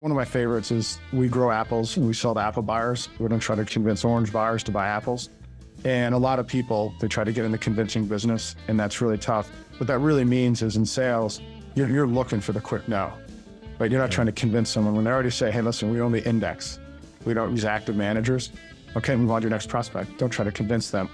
One of my favorites is we grow apples and we sell to apple buyers. We don't try to convince orange buyers to buy apples. And a lot of people, they try to get in the convincing business, and that's really tough. What that really means is in sales, you're looking for the quick no, right? You're not trying to convince someone when they already say, hey, listen, we only index. We don't use active managers. Okay, move on to your next prospect. Don't try to convince them.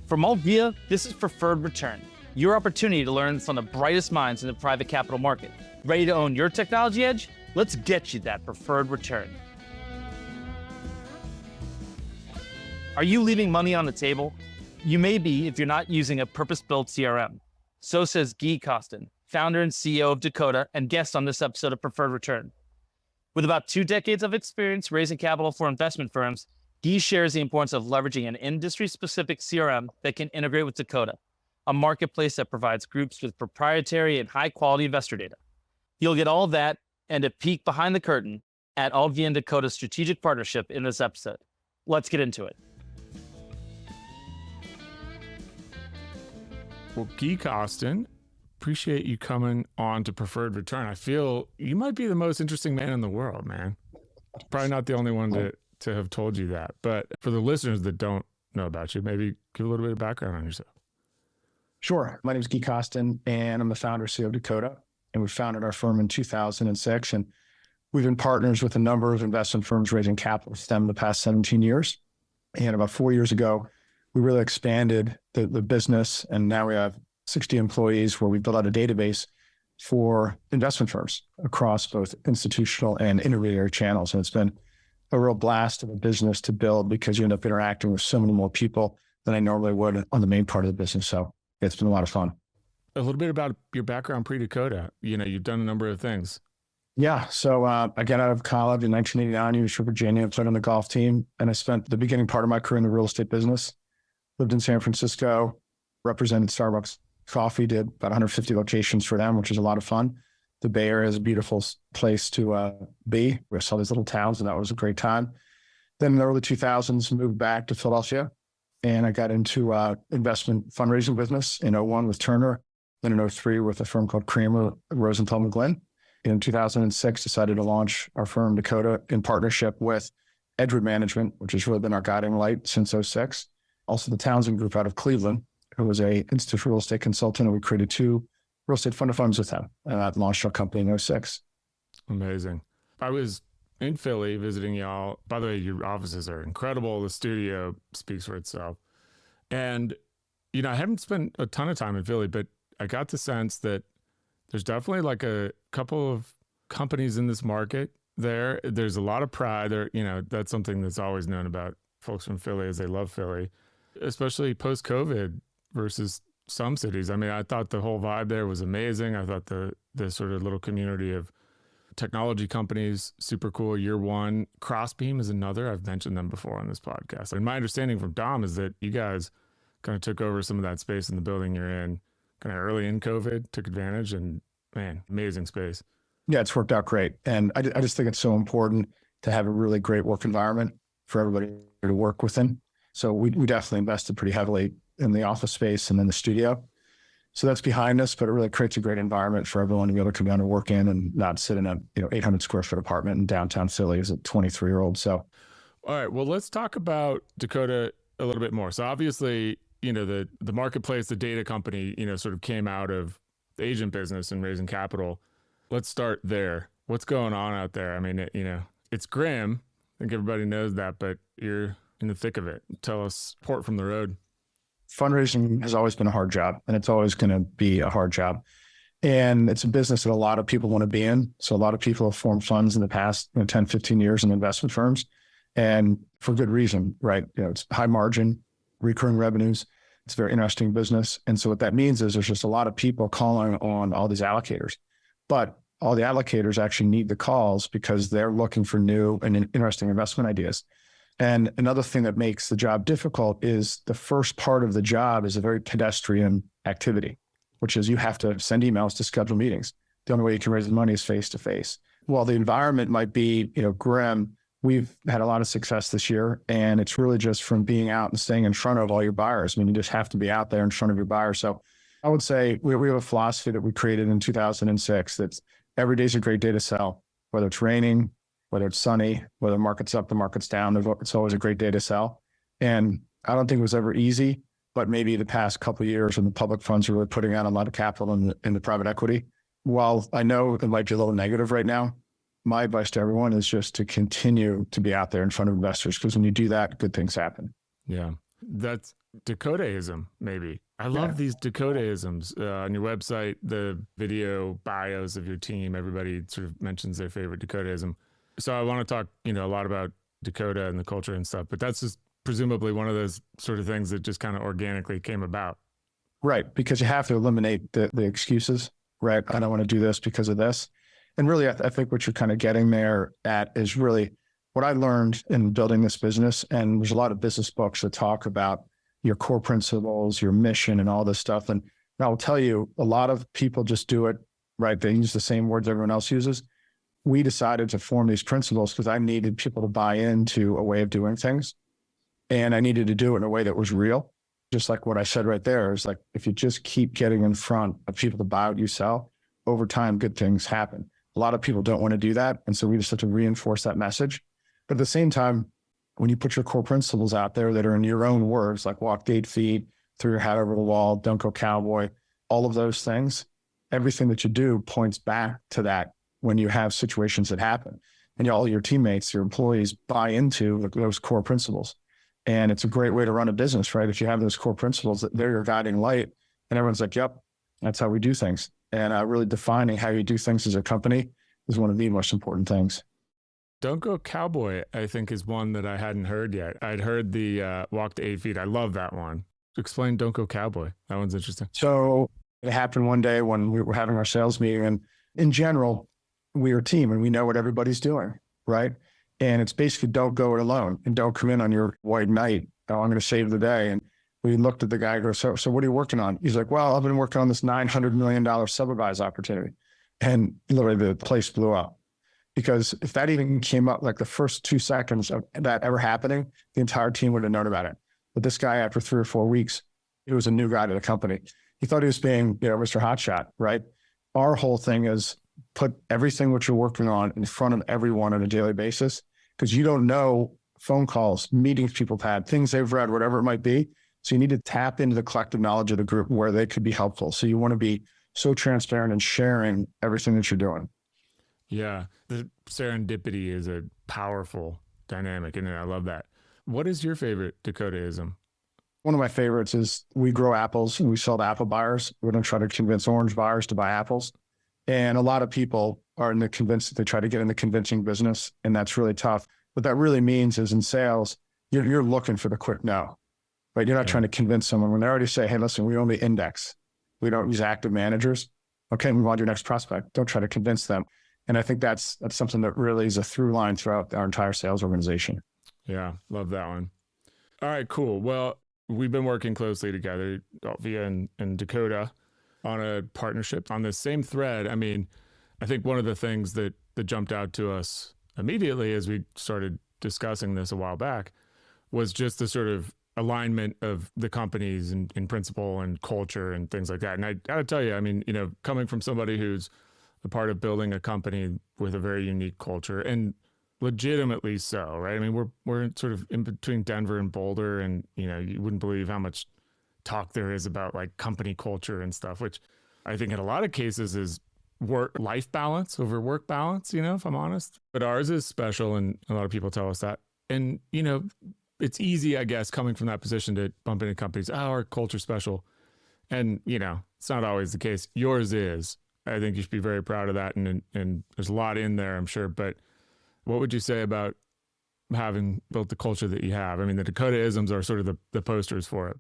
From Alvia, this is Preferred Return, your opportunity to learn from the brightest minds in the private capital market. Ready to own your technology edge? Let's get you that preferred return. Are you leaving money on the table? You may be if you're not using a purpose-built CRM. So says Gui Costin, founder and CEO of Dakota and guest on this episode of Preferred Return. With about 2 decades of experience raising capital for investment firms, Gui shares the importance of leveraging an industry-specific CRM that can integrate with Dakota, a marketplace that provides groups with proprietary and high-quality investor data. You'll get all of that and a peek behind the curtain at Alvia and Dakota's strategic partnership in this episode. Let's get into it. Well, Gui Costin, appreciate you coming on to Preferred Return. I feel you might be the most interesting man in the world, man. Probably not the only one to have told you that. But for the listeners that don't know about you, maybe give a little bit of background on yourself. Sure. My name is Gui Costin, and I'm the founder and CEO of Dakota. And we founded our firm in 2006. And we've been partners with a number of investment firms raising capital for them the past 17 years. And about 4 years ago, we really expanded the business. And now we have 60 employees where we built out a database for investment firms across both institutional and intermediary channels. And it's been a real blast of a business to build because you end up interacting with so many more people than I normally would on the main part of the business. So it's been a lot of fun. A little bit about your background pre-Dakota. You know, you've done a number of things. Yeah. So I got out of college in 1989, University of Virginia, played on the golf team. And I spent the beginning part of my career in the real estate business. Lived in San Francisco, represented Starbucks Coffee, did about 150 locations for them, which is a lot of fun. The Bay Area is a beautiful place to be. We saw these little towns, and that was a great time. Then in the early 2000s, moved back to Philadelphia, and I got into investment fundraising business in 2001 with Turner. Then in 2003 with a firm called Kramer, Rosenthal McGlynn. In 2006, decided to launch our firm Dakota in partnership with Edgewood Management, which has really been our guiding light since 2006. Also the Townsend Group out of Cleveland, who was a institutional real estate consultant, and we created 2 real estate fund of funds with them. And that launched our company in 2006. Amazing. I was in Philly visiting y'all. By the way, your offices are incredible. The studio speaks for itself. And, you know, I haven't spent a ton of time in Philly, but I got the sense that there's definitely like a couple of companies in this market there. There's a lot of pride there. You know, that's something that's always known about folks from Philly is they love Philly, especially post-COVID versus some cities. I mean, I thought the whole vibe there was amazing. I thought the sort of little community of technology companies, super cool. Year one, Crossbeam is another. I've mentioned them before on this podcast. And my understanding from Dom is that you guys kind of took over some of that space in the building you're in kind of early in COVID, took advantage, and man, amazing space. Yeah, it's worked out great. And I just think it's so important to have a really great work environment for everybody to work within. So we definitely invested pretty heavily in the office space and in the studio. So that's behind us, but it really creates a great environment for everyone to be able to come down and work in and not sit in a 800 square foot apartment in downtown Philly as a 23-year-old. So, all right, well, let's talk about Dakota a little bit more. So obviously, you know, the marketplace, the data company, you know, sort of came out of the agent business and raising capital. Let's start there. What's going on out there? I mean, you know, it's grim. I think everybody knows that, but you're in the thick of it. Tell us, port from the road. Fundraising has always been a hard job, and it's always going to be a hard job. And it's a business that a lot of people want to be in. So a lot of people have formed funds in the past 10, 15 years in investment firms, and for good reason, right? You know, it's high margin, recurring revenues. It's a very interesting business. And so what that means is there's just a lot of people calling on all these allocators, but all the allocators actually need the calls because they're looking for new and interesting investment ideas. And another thing that makes the job difficult is the first part of the job is a very pedestrian activity, which is you have to send emails to schedule meetings. The only way you can raise the money is face to face. While the environment might be, grim, we've had a lot of success this year, and it's really just from being out and staying in front of all your buyers. I mean, you just have to be out there in front of your buyers. So I would say we have a philosophy that we created in 2006 that's every day is a great day to sell, whether it's raining, whether it's sunny, whether the market's up, the market's down, it's always a great day to sell. And I don't think it was ever easy, but maybe the past couple of years when the public funds are really putting out a lot of capital in the private equity, while I know it might be a little negative right now, my advice to everyone is just to continue to be out there in front of investors, because when you do that, good things happen. Yeah. That's Dakotaism, maybe. I love these Dakotaisms. On your website, the video bios of your team, everybody sort of mentions their favorite Dakotaism. So I want to talk, a lot about Dakota and the culture and stuff, but that's just presumably one of those sort of things that just kind of organically came about. Right. Because you have to eliminate the excuses, right? I don't want to do this because of this. And really, I think what you're kind of getting there at is really what I learned in building this business. And there's a lot of business books that talk about your core principles, your mission, and all this stuff. And I'll tell you, a lot of people just do it, right? They use the same words everyone else uses. We decided to form these principles because I needed people to buy into a way of doing things. And I needed to do it in a way that was real. Just like what I said right there is like, if you just keep getting in front of people to buy what you sell, over time, good things happen. A lot of people don't want to do that. And so we just have to reinforce that message. But at the same time, when you put your core principles out there that are in your own words, like walk 8 feet, throw your hat over the wall, don't go cowboy, all of those things, everything that you do points back to that when you have situations that happen. And all your teammates, your employees buy into those core principles. And it's a great way to run a business, right? If you have those core principles, they're your guiding light, and everyone's like, yep, that's how we do things. And really defining how you do things as a company is one of the most important things. Don't go cowboy, I think, is one that I hadn't heard yet. I'd heard the walk to 8 feet. I love that one. Explain don't go cowboy. That one's interesting. So it happened one day when we were having our sales meeting, and in general, we're a team and we know what everybody's doing, right? And it's basically don't go it alone and don't come in on your white knight. Oh, I'm going to save the day. And we looked at the guy and go, so what are you working on? He's like, well, I've been working on this $900 million sub-advised opportunity. And literally the place blew up. Because if that even came up like the first 2 seconds of that ever happening, the entire team would have known about it. But this guy, after 3 or 4 weeks, he was a new guy to the company. He thought he was being, Mr. Hotshot, right? Our whole thing is put everything what you're working on in front of everyone on a daily basis, because you don't know phone calls, meetings people have had, things they've read, whatever it might be. So you need to tap into the collective knowledge of the group where they could be helpful. So you want to be so transparent and sharing everything that you're doing. Yeah, the serendipity is a powerful dynamic, and I love that. What is your favorite Dakotaism? One of my favorites is we grow apples and we sell to apple buyers. We're going to try to convince orange buyers to buy apples. And a lot of people are convinced that they try to get in the convincing business, and that's really tough. What that really means is in sales, you're looking for the quick no, right? You're not trying to convince someone when they already say, hey, listen, we only index. We don't use active managers. Okay, move on to your next prospect. Don't try to convince them. And I think that's something that really is a through line throughout our entire sales organization. Yeah, love that one. All right, cool. Well, we've been working closely together, Via and Dakota, on a partnership on the same thread. I mean, I think one of the things that jumped out to us immediately as we started discussing this a while back was just the sort of alignment of the companies in principle and culture and things like that. And I gotta tell you, I mean, coming from somebody who's a part of building a company with a very unique culture, and legitimately so, right? I mean, we're sort of in between Denver and Boulder, and you wouldn't believe how much talk there is about like company culture and stuff, which I think in a lot of cases is work-life balance over work balance, if I'm honest. But ours is special, and a lot of people tell us that. And, it's easy, I guess, coming from that position to bump into companies, our culture's special. And, it's not always the case. Yours is. I think you should be very proud of that. And there's a lot in there, I'm sure. But what would you say about having built the culture that you have? I mean, the Dakotaisms are sort of the posters for it.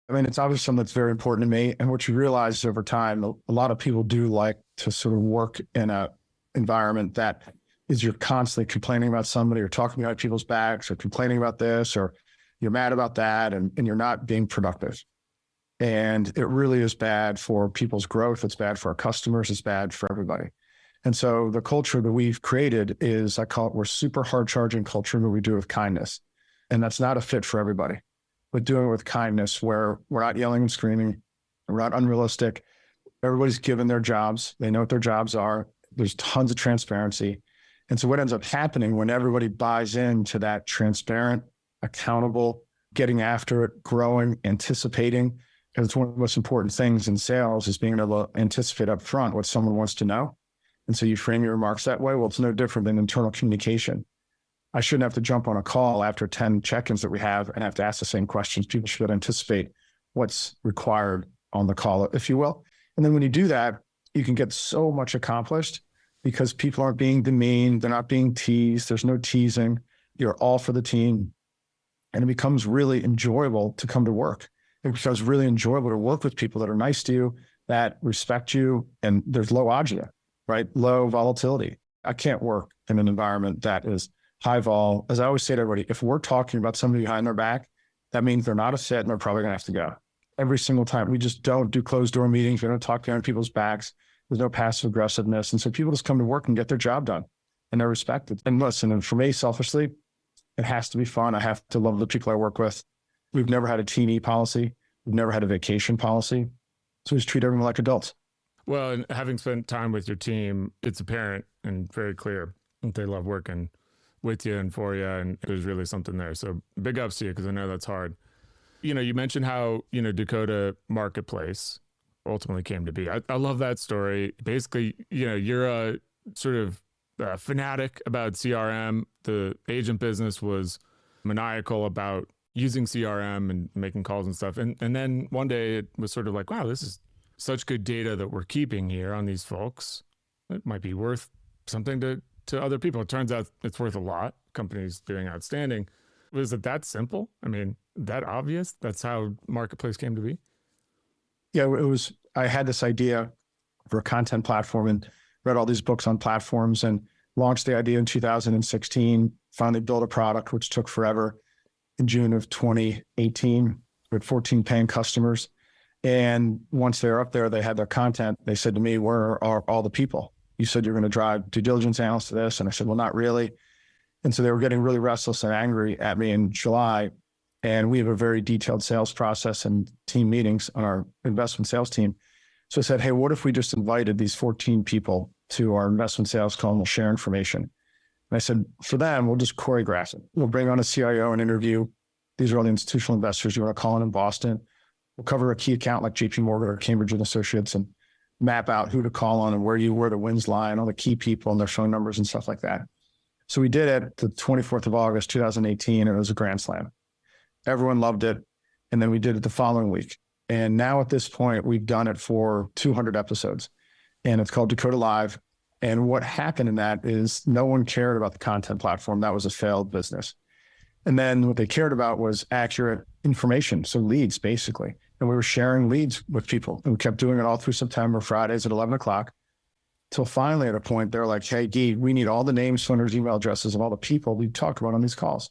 I mean, it's obviously something that's very important to me. And what you realize over time, a lot of people do like to sort of work in a environment that is you're constantly complaining about somebody or talking about people's backs or complaining about this, or you're mad about that, and you're not being productive. And it really is bad for people's growth. It's bad for our customers. It's bad for everybody. And so the culture that we've created is, I call it, we're super hard charging culture, but we do it with kindness. And that's not a fit for everybody, but doing it with kindness where we're not yelling and screaming. We're not unrealistic. Everybody's given their jobs. They know what their jobs are. There's tons of transparency. And so what ends up happening when everybody buys into that transparent, accountable, getting after it, growing, anticipating, because it's one of the most important things in sales is being able to anticipate up front what someone wants to know. And so you frame your remarks that way. Well, it's no different than internal communication. I shouldn't have to jump on a call after 10 check-ins that we have and have to ask the same questions. People should anticipate what's required on the call, if you will. And then when you do that, you can get so much accomplished because people aren't being demeaned. They're not being teased. There's no teasing. You're all for the team. And it becomes really enjoyable to come to work. It becomes really enjoyable to work with people that are nice to you, that respect you, and there's low agita, right? Low volatility. I can't work in an environment that is high vol. As I always say to everybody, if we're talking about somebody behind their back, that means they're not a fit and they're probably going to have to go. Every single time. We just don't do closed door meetings. We don't talk behind people's backs. There's no passive aggressiveness. And so people just come to work and get their job done and they're respected. And listen, and for me, selfishly, it has to be fun. I have to love the people I work with. We've never had a T&E policy. We've never had a vacation policy. So we just treat everyone like adults. Well, and having spent time with your team, it's apparent and very clear that they love working with you and for you. And there's really something there. So big ups to you, because I know that's hard. You know, you mentioned how, Dakota Marketplace ultimately came to be. I love that story. Basically, you're a sort of fanatic about CRM. The agent business was maniacal about using CRM and making calls and stuff. And then one day it was sort of like, wow, this is such good data that we're keeping here on these folks. It might be worth something to other people. It turns out it's worth a lot. Companies doing outstanding. Was it that simple? I mean, that obvious? That's how Marketplace came to be? Yeah, it was. I had this idea for a content platform and read all these books on platforms and launched the idea in 2016, finally built a product, which took forever. In June of 2018, we had 14 paying customers. And once they're up there, they had their content. They said to me, where are all the people? You said you're going to drive due diligence analysts to this. And I said, well, not really. And so they were getting really restless and angry at me in July. And we have a very detailed sales process and team meetings on our investment sales team. So I said, hey, what if we just invited these 14 people to our investment sales call and we'll share information? And I said, for them, we'll just choreograph it. We'll bring on a CIO and interview. These are all the institutional investors you want to call in Boston. We'll cover a key account like JP Morgan or Cambridge and Associates and map out who to call on and where the wins lie and all the key people and their phone numbers and stuff like that. So we did it the 24th of August, 2018, and it was a grand slam. Everyone loved it. And then we did it the following week. And now at this point, we've done it for 200 episodes and it's called Dakota Live. And what happened in that is no one cared about the content platform. That was a failed business. And then what they cared about was accurate information. So leads, basically. And we were sharing leads with people. And we kept doing it all through September, Fridays at 11 o'clock. Till finally at a point, they're like, hey, Guy, we need all the names, phone numbers, email addresses of all the people we talked about on these calls.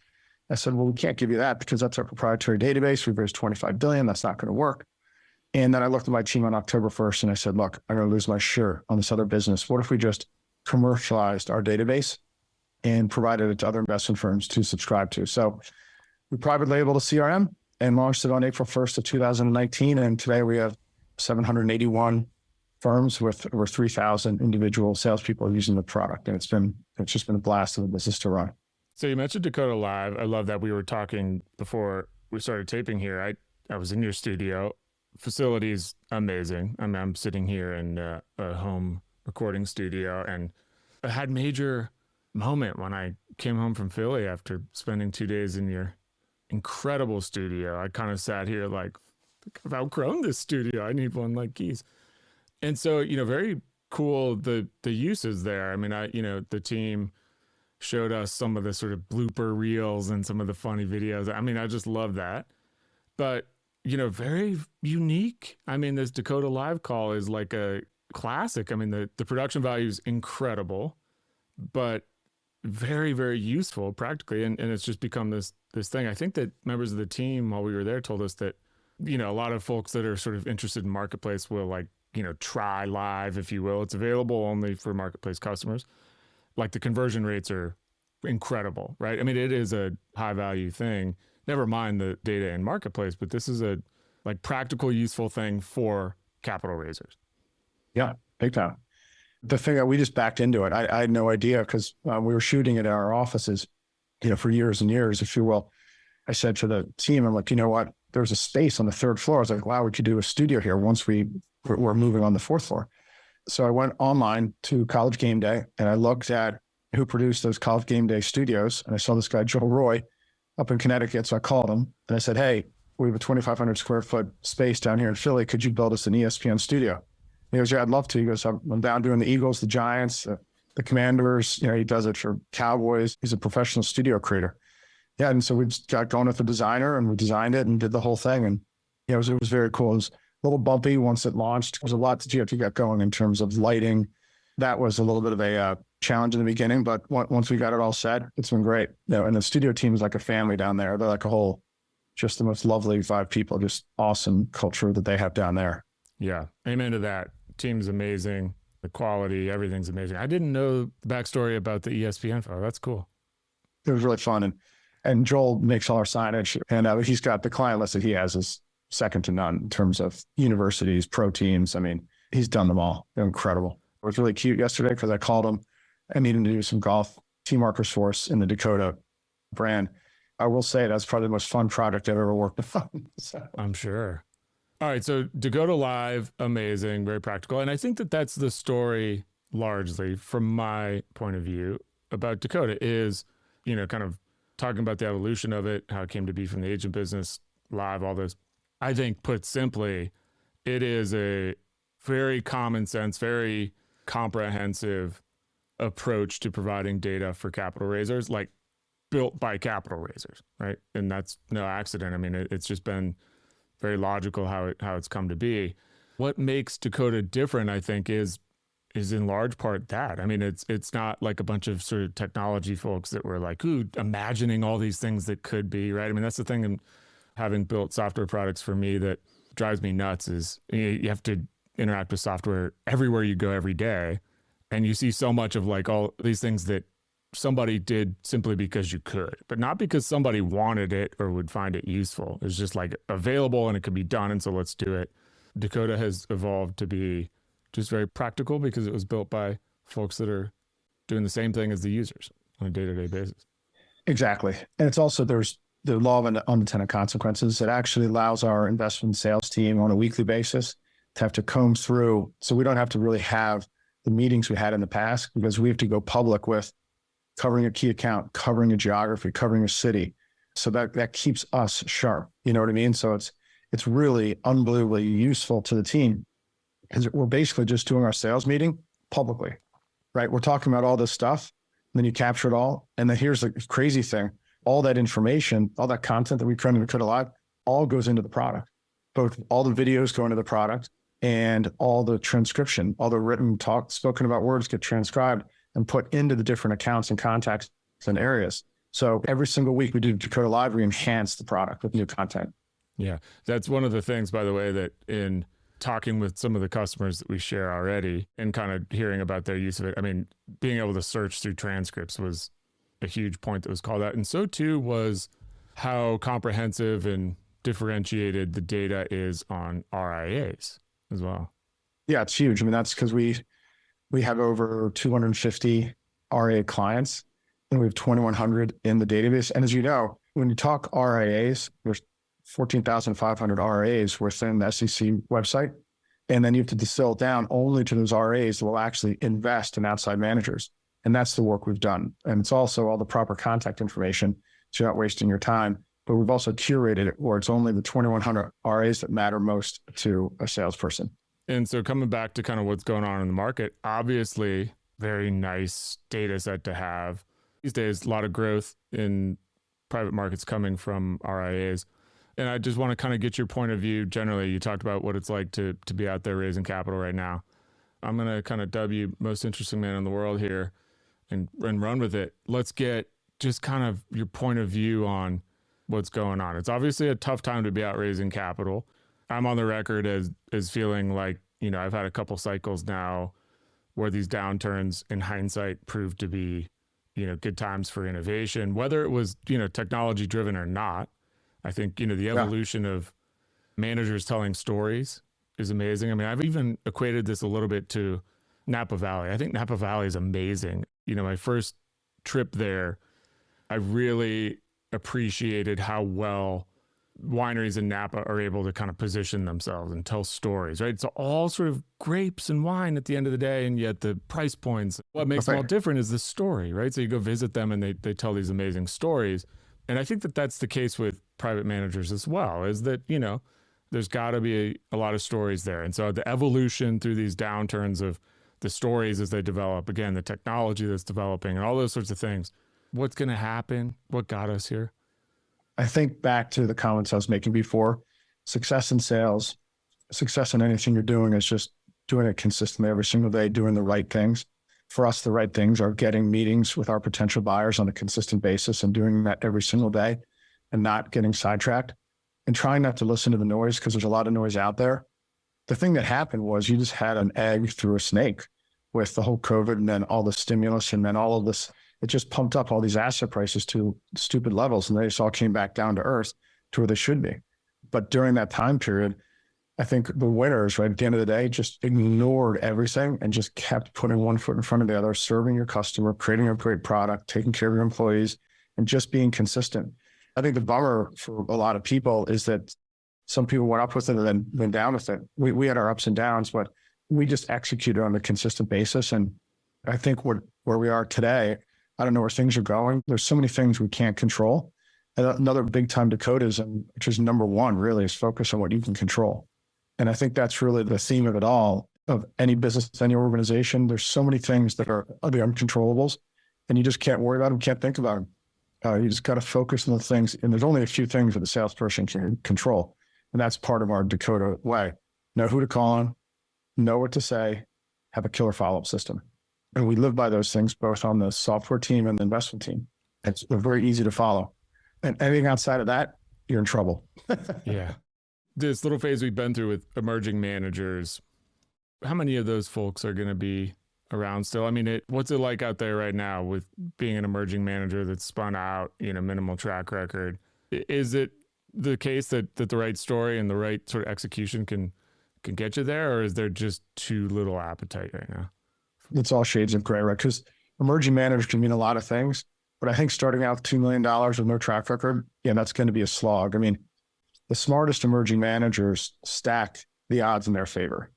I said, well, we can't give you that because that's our proprietary database. We've raised $25 billion. That's not going to work. And then I looked at my team on October 1st and I said, look, I'm going to lose my shirt on this other business. What if we just commercialized our database and provided it to other investment firms to subscribe to? So we private labeled a CRM and launched it on April 1st of 2019. And today we have 781 firms with over 3,000 individual salespeople using the product. And it's just been a blast of a business to run. So you mentioned Dakota Live. I love that we were talking before we started taping here. I was in your studio. Facility's amazing. I mean, I'm sitting here in a home recording studio, and I had major moment when I came home from Philly after spending 2 days in your incredible studio. I kind of sat here like, I've outgrown this studio. I need one like Guy's. And so, very cool, the uses there. I mean, the team showed us some of the sort of blooper reels and some of the funny videos. I mean, I just love that. But, very unique. I mean, this Dakota Live call is like a classic. I mean, the production value is incredible, but very, very useful practically. And it's just become this thing. I think that members of the team while we were there told us that, a lot of folks that are sort of interested in Marketplace will try Live, if you will. It's available only for Marketplace customers. Like the conversion rates are incredible, right? I mean, it is a high value thing. Never mind the data in Marketplace, but this is a practical, useful thing for capital raisers. Yeah, big time. The thing that we just backed into it, I had no idea because we were shooting it in our offices, for years and years, if you will. I said to the team, I'm like, you know what? There's a space on the third floor. I was like, wow, we could do a studio here once we're moving on the fourth floor. So I went online to College Game Day and I looked at who produced those College Game Day studios. And I saw this guy, Joel Roy, up in Connecticut. So I called him and I said, hey, we have a 2,500 square foot space down here in Philly. Could you build us an ESPN studio? He goes, yeah, I'd love to. He goes, I'm down doing the Eagles, the Giants, the Commanders. He does it for Cowboys. He's a professional studio creator. Yeah. And so we just got going with the designer and we designed it and did the whole thing. And it was very cool. It was a little bumpy once it launched. There was a lot that you have to get going in terms of lighting. That was a little bit of a challenge in the beginning, but once we got it all set, it's been great. And the studio team is like a family down there. They're like just the most lovely 5 people, just awesome culture that they have down there. Yeah. Amen to that. Team's amazing. The quality, everything's amazing. I didn't know the backstory about the ESPN file. That's cool. It was really fun. And Joel makes all our signage, and he's got the client list that he has is second to none in terms of universities, pro teams. I mean, he's done them all. They're incredible. It was really cute yesterday because I called him. I needed to do some golf tee markers for us in the Dakota brand. I will say that's probably the most fun project I've ever worked on. So. I'm sure. All right. So Dakota Live, amazing, very practical. And I think that that's the story largely from my point of view about Dakota is, kind of talking about the evolution of it, how it came to be from the agent business, live, all those. I think put simply, it is a very common sense, very comprehensive approach to providing data for capital raisers, like built by capital raisers, right? And that's no accident. I mean, it's just been very logical how it's come to be. What makes Dakota different, I think, is in large part that. I mean, it's not like a bunch of sort of technology folks that were like, ooh, imagining all these things that could be, right? I mean, that's the thing in having built software products for me that drives me nuts is you have to interact with software everywhere you go every day. And you see so much of like all these things that somebody did simply because you could, but not because somebody wanted it or would find it useful. It's just like available and it could be done. And so let's do it. Dakota has evolved to be just very practical because it was built by folks that are doing the same thing as the users on a day-to-day basis. Exactly. And it's also, there's the law of unintended consequences. It actually allows our investment sales team on a weekly basis to have to comb through. So we don't have to really have the meetings we had in the past because we have to go public with covering a key account, covering a geography, covering a city. So that keeps us sharp. You know what I mean? So it's really unbelievably useful to the team because we're basically just doing our sales meeting publicly, right? We're talking about all this stuff, and then you capture it all. And then here's the crazy thing. All that information, all that content that we create in Dakota Live, all goes into the product. Both all the videos go into the product and all the transcription, all the written talk, spoken about words get transcribed and put into the different accounts and contacts and areas. So every single week we do Dakota Live, we enhance the product with new content. Yeah. That's one of the things, by the way, that in talking with some of the customers that we share already and kind of hearing about their use of it, I mean, being able to search through transcripts was a huge point that was called out. And so too was how comprehensive and differentiated the data is on RIAs as well. Yeah, it's huge. I mean, that's because we have over 250 RIA clients and we have 2,100 in the database. And as you know, when you talk RIAs, there's 14,500 RIAs within the SEC website. And then you have to distill it down only to those RIAs that will actually invest in outside managers. And that's the work we've done. And it's also all the proper contact information, so you're not wasting your time. But we've also curated it where it's only the 2,100 RIAs that matter most to a salesperson. And so coming back to kind of what's going on in the market, obviously very nice data set to have. These days, a lot of growth in private markets coming from RIAs. And I just want to kind of get your point of view. Generally, you talked about what it's like to be out there raising capital right now. I'm going to kind of dub you most interesting man in the world here and run with it. Let's get just kind of your point of view on what's going on. It's obviously a tough time to be out raising capital. I'm on the record as feeling like, I've had a couple cycles now where these downturns in hindsight proved to be, good times for innovation, whether it was, technology driven or not. I think, the evolution of managers telling stories is amazing. I mean, I've even equated this a little bit to Napa Valley. I think Napa Valley is amazing. My first trip there, I really appreciated how well wineries in Napa are able to kind of position themselves and tell stories, right? It's all sort of grapes and wine at the end of the day, and yet the price points, what makes them all different is the story, right? So you go visit them and they tell these amazing stories. And I think that that's the case with private managers as well, is that, there's got to be a lot of stories there. And so the evolution through these downturns of the stories as they develop, again, the technology that's developing and all those sorts of things, what's going to happen? What got us here? I think back to the comments I was making before, success in sales, success in anything you're doing is just doing it consistently every single day, doing the right things. For us, the right things are getting meetings with our potential buyers on a consistent basis and doing that every single day and not getting sidetracked and trying not to listen to the noise because there's a lot of noise out there. The thing that happened was you just had an egg through a snake with the whole COVID and then all the stimulus and then all of this. It just pumped up all these asset prices to stupid levels, and they just all came back down to earth to where they should be. But during that time period, I think the winners, right at the end of the day, just ignored everything and just kept putting one foot in front of the other, serving your customer, creating a great product, taking care of your employees, and just being consistent. I think the bummer for a lot of people is that some people went up with it and then went down with it. We had our ups and downs, but we just executed on a consistent basis. And I think where we are today, I don't know where things are going. There's so many things we can't control. And another big time Dakotism, which is number one, really, is focus on what you can control. And I think that's really the theme of it all, of any business, any organization. There's so many things that are the uncontrollables, and you just can't worry about them, can't think about them. You just got to focus on the things. And there's only a few things that a salesperson can control. And that's part of our Dakota way. Know who to call on, know what to say, have a killer follow-up system. And we live by those things, both on the software team and the investment team. They're very easy to follow. And anything outside of that, you're in trouble. Yeah. This little phase we've been through with emerging managers, how many of those folks are going to be around still? I mean, what's it like out there right now with being an emerging manager that's spun out, minimal track record? Is it the case that the right story and the right sort of execution can get you there, or is there just too little appetite right now? It's all shades of gray, right? Because emerging managers can mean a lot of things, but I think starting out with $2 million with no track record, that's going to be a slog. I mean, the smartest emerging managers stack the odds in their favor,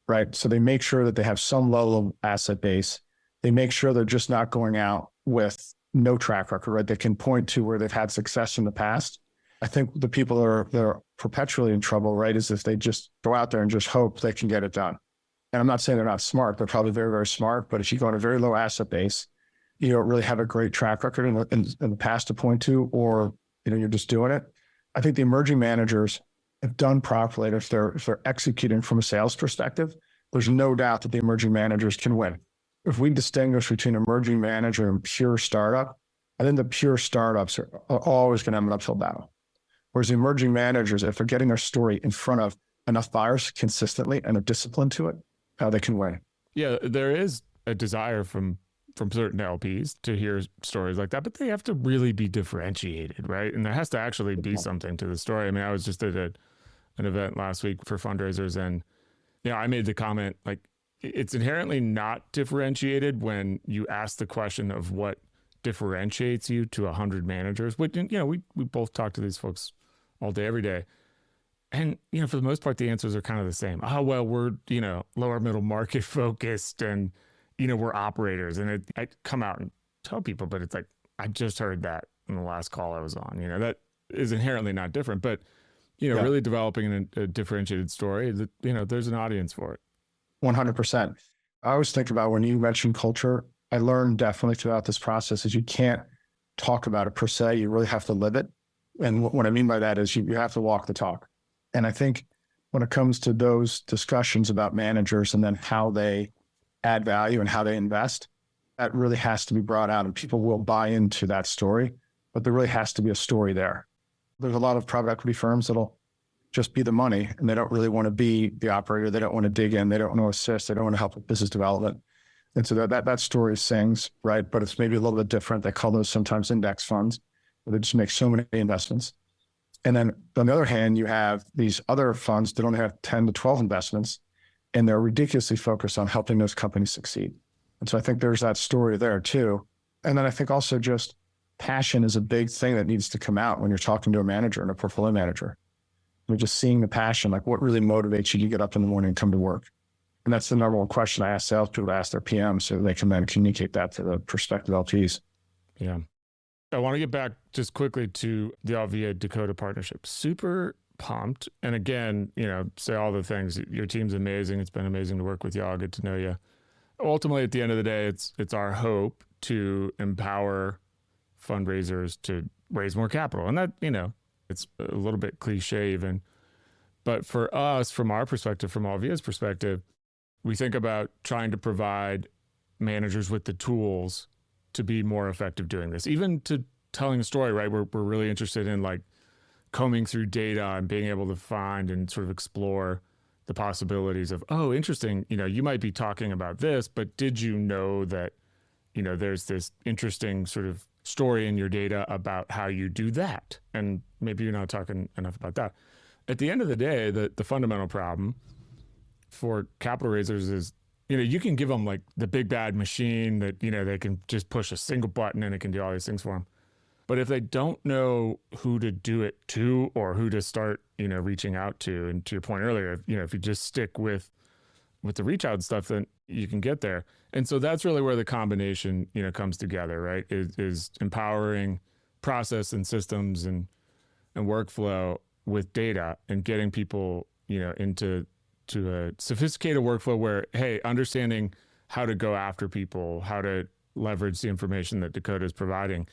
right? So they make sure that they have some level of asset base. They make sure they're just not going out with no track record, right? They can point to where they've had success in the past. I think the people that are perpetually in trouble, right, is if they just go out there and just hope they can get it done. And I'm not saying they're not smart. They're probably very, very smart. But if you go on a very low asset base, you don't really have a great track record in the past to point to, or you're just doing it. I think the emerging managers, if done properly, if they're executing from a sales perspective, there's no doubt that the emerging managers can win. If we distinguish between emerging manager and pure startup, I think the pure startups are always going to have an uphill battle. Whereas the emerging managers, if they're getting their story in front of enough buyers consistently and are disciplined to it, they can win. Yeah, there is a desire from certain LPs to hear stories like that, but they have to really be differentiated, right? And there has to actually be something to the story. I mean, I was just at an event last week for fundraisers, and I made the comment, like, it's inherently not differentiated when you ask the question of what differentiates you to 100 managers. Which, we both talk to these folks all day, every day. And, for the most part, the answers are kind of the same. Oh, well, we're, lower middle market focused, and, we're operators. And I come out and tell people, but it's like, I just heard that in the last call I was on. That is inherently not different. But, really developing a differentiated story, that, there's an audience for it. 100%. I always think about when you mention culture, I learned definitely throughout this process is you can't talk about it per se. You really have to live it. And what I mean by that is you have to walk the talk. And I think when it comes to those discussions about managers and then how they add value and how they invest, that really has to be brought out, and people will buy into that story, but there really has to be a story there. There's a lot of private equity firms that'll just be the money, and they don't really want to be the operator. They don't want to dig in. They don't want to assist. They don't want to help with business development. And so that story sings, right? But it's maybe a little bit different. They call those sometimes index funds, where they just make so many investments. And then on the other hand, you have these other funds that only have 10 to 12 investments, and they're ridiculously focused on helping those companies succeed. And so I think there's that story there too. And then I think also just passion is a big thing that needs to come out when you're talking to a manager and a portfolio manager. You're just seeing the passion, like what really motivates you to get up in the morning and come to work. And that's the number one question I ask salespeople to ask their PMs so they can then communicate that to the prospective LPs. Yeah. I want to get back just quickly to the Alvia Dakota partnership. Super pumped. And again, say all the things. Your team's amazing. It's been amazing to work with y'all. Get to know you. Ultimately, at the end of the day, it's our hope to empower fundraisers to raise more capital. And that, it's a little bit cliche even. But for us, from our perspective, from Alvia's perspective, we think about trying to provide managers with the tools to be more effective doing this, even to telling a story, right? We're really interested in like combing through data and being able to find and sort of explore the possibilities of, oh, interesting, you might be talking about this, but did you know that, there's this interesting sort of story in your data about how you do that? And maybe you're not talking enough about that. At the end of the day, the fundamental problem for capital raisers is, you can give them like the big bad machine that, they can just push a single button and it can do all these things for them. But if they don't know who to do it to or who to start, reaching out to, and to your point earlier, if you just stick with the reach out stuff, then you can get there. And so that's really where the combination, comes together, right? Is empowering process and systems and workflow with data and getting people, into a sophisticated workflow where, hey, understanding how to go after people, how to leverage the information that Dakota is providing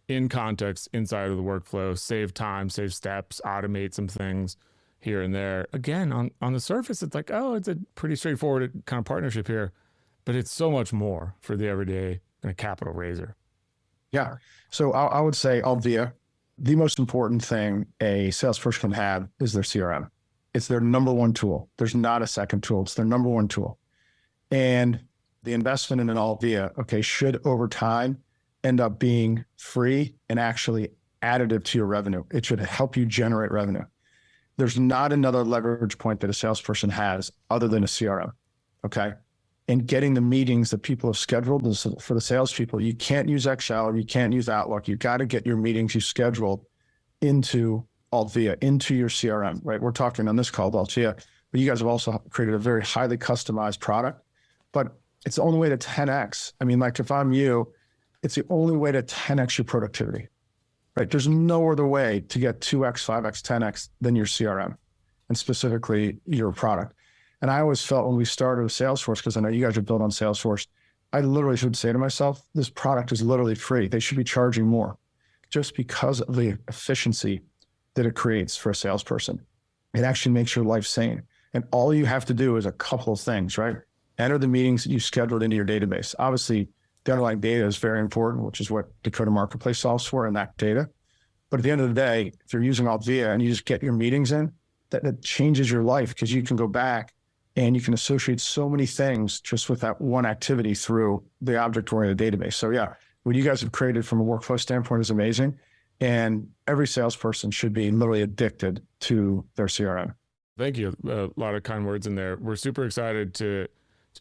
in context inside of the workflow, save time, save steps, automate some things here and there. Again, on the surface, it's like, oh, it's a pretty straightforward kind of partnership here, but it's so much more for the everyday capital raiser. Yeah. So I would say Alvia, the most important thing a salesperson can have is their CRM. It's their number one tool. There's not a second tool. It's their number one tool. And the investment in an Alvia, should over time end up being free and actually additive to your revenue. It should help you generate revenue. There's not another leverage point that a salesperson has other than a CRM. Okay. And getting the meetings that people have scheduled for the salespeople, you can't use Excel, you can't use Outlook. You got to get your meetings you scheduled into Alvia, into your CRM, right? We're talking on this call about Alvia, but you guys have also created a very highly customized product, but it's the only way to 10X. I mean, like if I'm you, it's the only way to 10X your productivity, right? There's no other way to get 2X, 5X, 10X than your CRM and specifically your product. And I always felt when we started with Salesforce, because I know you guys are built on Salesforce, I literally should say to myself, this product is literally free. They should be charging more just because of the efficiency that it creates for a salesperson. It actually makes your life sane. And all you have to do is a couple of things, right? Enter the meetings that you scheduled into your database. Obviously, the underlying data is very important, which is what Dakota Marketplace solves for in that data. But at the end of the day, if you're using Alvia and you just get your meetings in, that changes your life because you can go back and you can associate so many things just with that one activity through the object-oriented database. So yeah, what you guys have created from a workflow standpoint is amazing. And every salesperson should be literally addicted to their CRM. Thank you. A lot of kind words in there. We're super excited to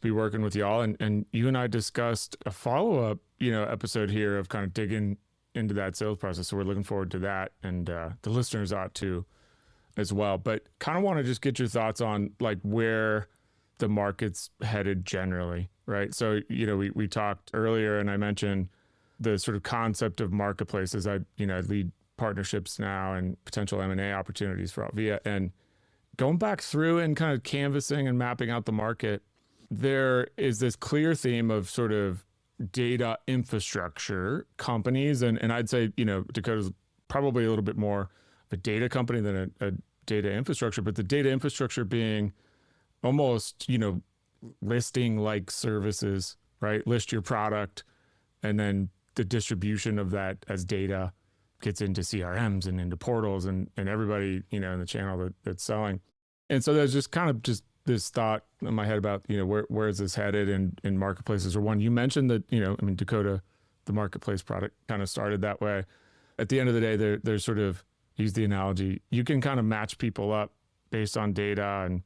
be working with y'all. And you and I discussed a follow-up, episode here of kind of digging into that sales process. So we're looking forward to that. And the listeners ought to as well. But kind of want to just get your thoughts on like where the market's headed generally, right? So, we talked earlier and I mentioned the sort of concept of marketplaces. I lead partnerships now and potential M&A opportunities for Alvia. And going back through and kind of canvassing and mapping out the market, there is this clear theme of sort of data infrastructure companies. And I'd say, Dakota's probably a little bit more of a data company than a data infrastructure, but the data infrastructure being almost, listing like services, right? List your product and then the distribution of that as data gets into CRMs and into portals and everybody, in the channel that's selling. And so there's just kind of just this thought in my head about, where is this headed in marketplaces? Or one, you mentioned that, Dakota, the marketplace product kind of started that way. At the end of the day, there's sort of, use the analogy, you can kind of match people up based on data and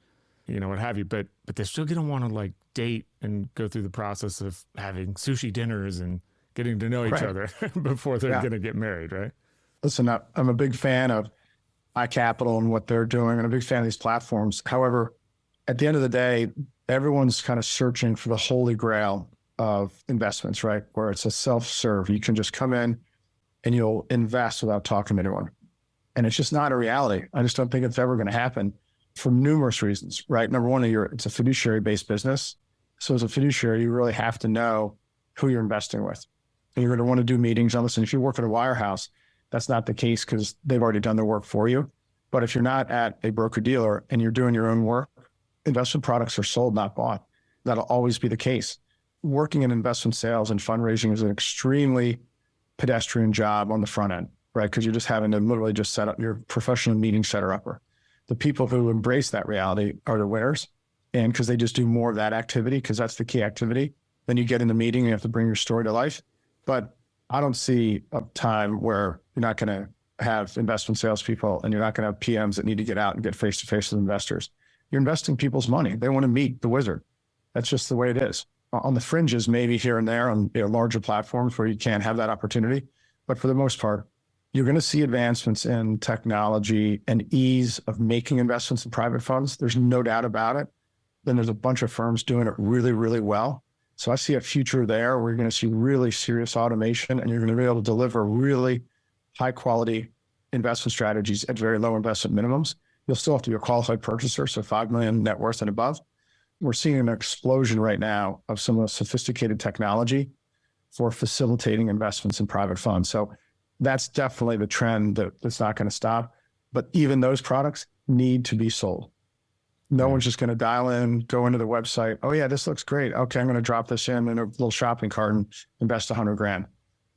what have you, but they're still going to want to like date and go through the process of having sushi dinners and getting to know each other before they're going to get married, right? Listen, I'm a big fan of iCapital and what they're doing, and I'm a big fan of these platforms. However, at the end of the day, everyone's kind of searching for the holy grail of investments, right? Where it's a self-serve. You can just come in and you'll invest without talking to anyone. And it's just not a reality. I just don't think it's ever going to happen for numerous reasons, right? Number one, it's a fiduciary-based business. So as a fiduciary, you really have to know who you're investing with. And you're going to want to do meetings. Now, listen, if you work at a wirehouse, that's not the case because they've already done their work for you. But if you're not at a broker-dealer and you're doing your own work, investment products are sold, not bought. That'll always be the case. Working in investment sales and fundraising is an extremely pedestrian job on the front end, right? Because you're just having to literally just set up your professional meeting setter-upper. The people who embrace that reality are the winners. And because they just do more of that activity, because that's the key activity. Then you get in the meeting, you have to bring your story to life. But I don't see a time where you're not going to have investment salespeople and you're not going to have PMs that need to get out and get face-to-face with investors. You're investing people's money. They want to meet the wizard. That's just the way it is. On the fringes, maybe here and there on larger platforms where you can't have that opportunity. But for the most part, you're going to see advancements in technology and ease of making investments in private funds. There's no doubt about it. Then there's a bunch of firms doing it really, really well. So I see a future there where you're going to see really serious automation and you're going to be able to deliver really high quality investment strategies at very low investment minimums. You'll still have to be a qualified purchaser, so 5 million net worth and above. We're seeing an explosion right now of some of the sophisticated technology for facilitating investments in private funds. So that's definitely the trend that's not going to stop. But even those products need to be sold. No one's just going to dial in, go into the website. Oh yeah, this looks great. Okay, I'm going to drop this in a little shopping cart and invest $100,000.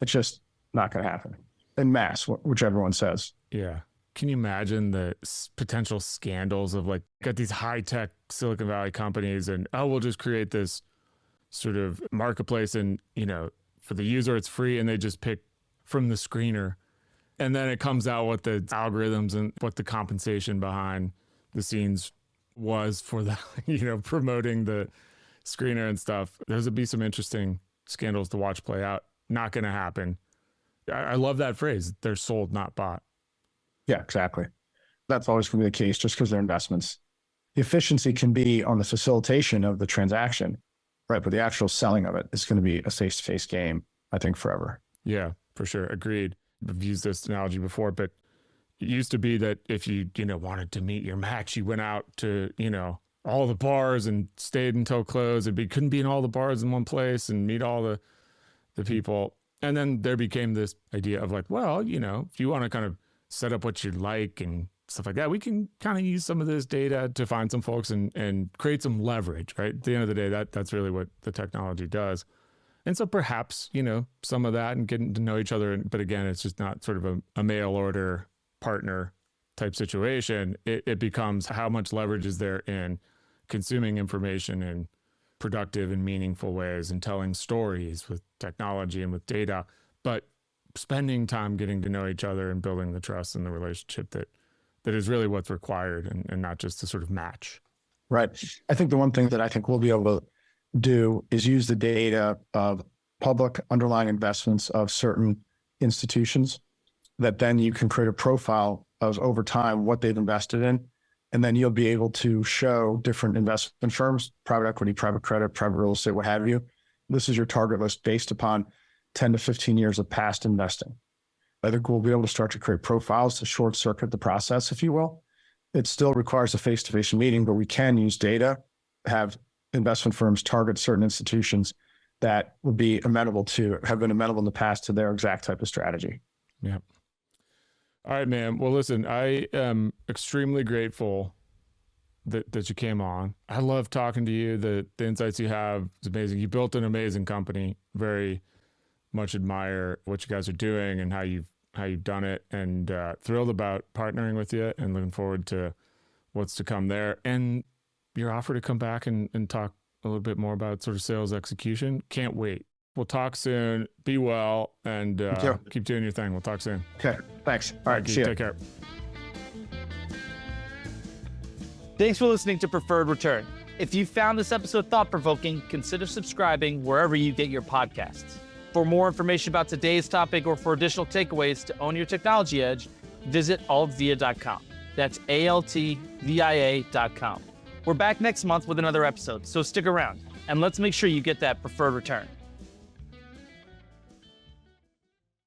It's just not going to happen en masse, which everyone says. Yeah. Can you imagine the potential scandals of like, got these high-tech Silicon Valley companies and, we'll just create this sort of marketplace and, for the user, it's free and they just pick from the screener. And then it comes out what the algorithms and what the compensation behind the scenes was for the, promoting the screener and stuff. There's be some interesting scandals to watch play out. Not going to happen. I love that phrase. They're sold, not bought. Yeah, exactly. That's always going to be the case just because they're investments. The efficiency can be on the facilitation of the transaction, right? But the actual selling of it is going to be a face-to-face game, I think, forever. Yeah, for sure. Agreed. I've used this analogy before, but it used to be that if you, wanted to meet your match, you went out to, all the bars and stayed until close. Couldn't be in all the bars in one place and meet all the people. And then there became this idea of like, well, if you want to kind of set up what you like and stuff like that, we can kind of use some of this data to find some folks and create some leverage, right? At the end of the day, that's really what the technology does. And so perhaps, some of that and getting to know each other. But again, it's just not sort of a mail order partner type situation. It becomes how much leverage is there in consuming information in productive and meaningful ways and telling stories with technology and with data, but spending time getting to know each other and building the trust and the relationship that is really what's required and not just to sort of match. Right. I think the one thing that I think we'll be able to do is use the data of public underlying investments of certain institutions that then you can create a profile of over time what they've invested in. And then you'll be able to show different investment firms, private equity, private credit, private real estate, what have you. This is your target list based upon 10 to 15 years of past investing. I think we'll be able to start to create profiles to short circuit the process, if you will. It still requires a face-to-face meeting, but we can use data, have investment firms target certain institutions that would be have been amenable in the past to their exact type of strategy. Yeah. All right, man. Well, listen, I am extremely grateful that you came on. I love talking to you. The insights you have is amazing. You built an amazing company. Very much admire what you guys are doing and how you've done it, and thrilled about partnering with you and looking forward to what's to come there. And your offer to come back and talk a little bit more about sort of sales execution. Can't wait. We'll talk soon. Be well and keep doing your thing. We'll talk soon. Okay. Thanks. All right. See you. Take care. Thanks for listening to Preferred Return. If you found this episode thought-provoking, consider subscribing wherever you get your podcasts. For more information about today's topic or for additional takeaways to own your technology edge, visit altvia.com. That's altvia.com. We're back next month with another episode, so stick around and let's make sure you get that preferred return.